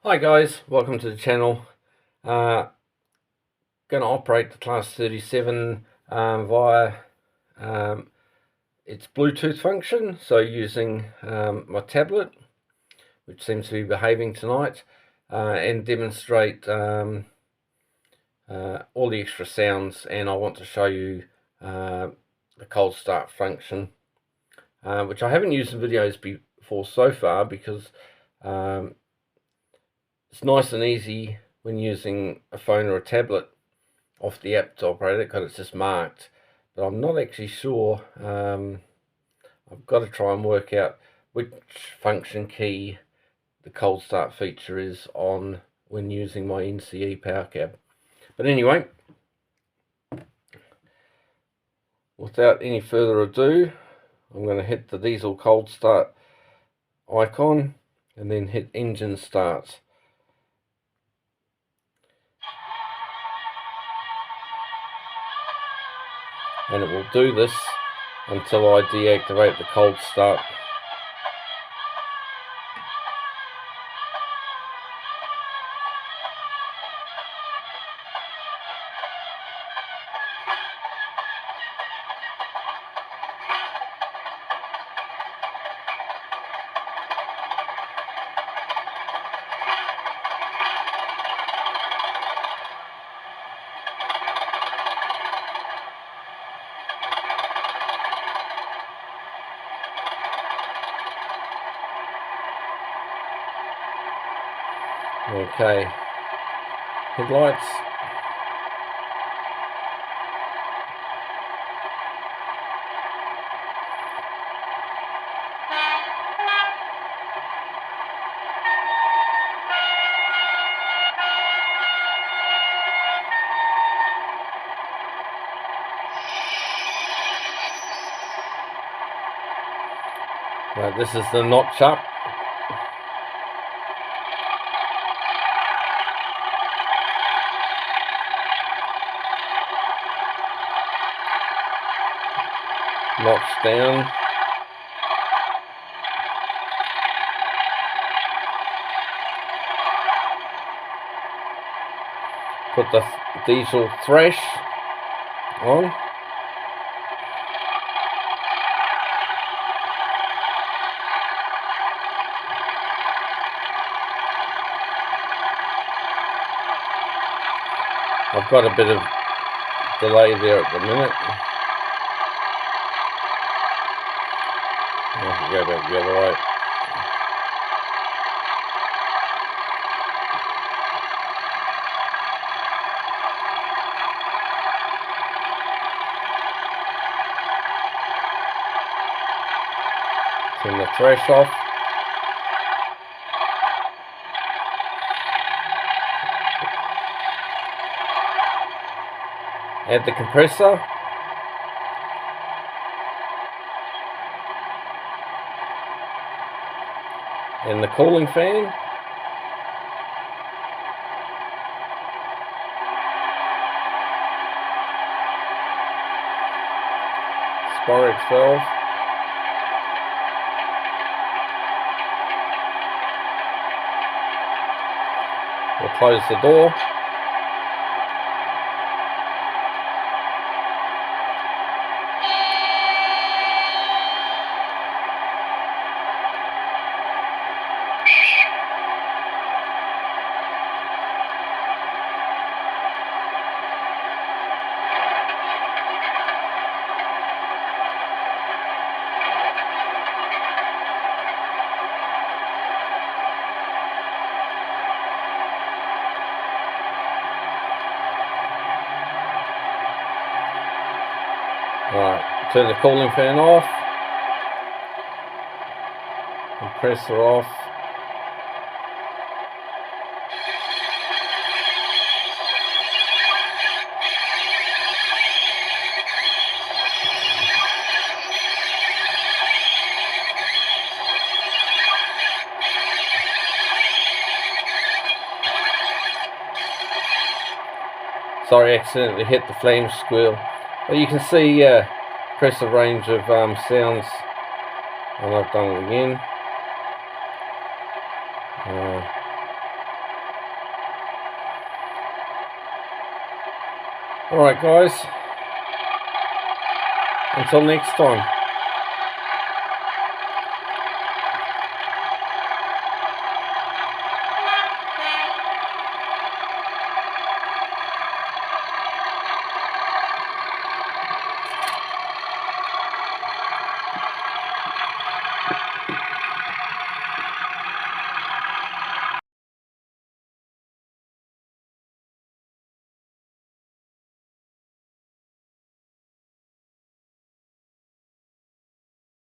Hi guys, welcome to the channel. Going to operate the Class 37 via its Bluetooth function, so using my tablet, which seems to be behaving tonight, and demonstrate all the extra sounds. And I want to show you the cold start function, which I haven't used in videos before so far, because it's nice and easy when using a phone or a tablet off the app to operate it, because it's just marked. But I'm not actually sure. I've got to try and work out which function key the cold start feature is on when using my NCE power cab. But anyway, without any further ado, I'm going to hit the diesel cold start icon and then hit engine start. And it will do this until I deactivate the cold start. Okay, headlights. Right, this is the notch up. Notch down. Put the diesel thrash on. I've got a bit of delay there at the minute. I'll go back the other way. Turn the thrash off. Add the compressor. And the cooling fan. Spirex valve. We'll close the door. Alright, turn the cooling fan off, compressor off, sorry, accidentally hit the flame squeal. But you can see impressive range of sounds, and I've done it again. Alright guys, until next time.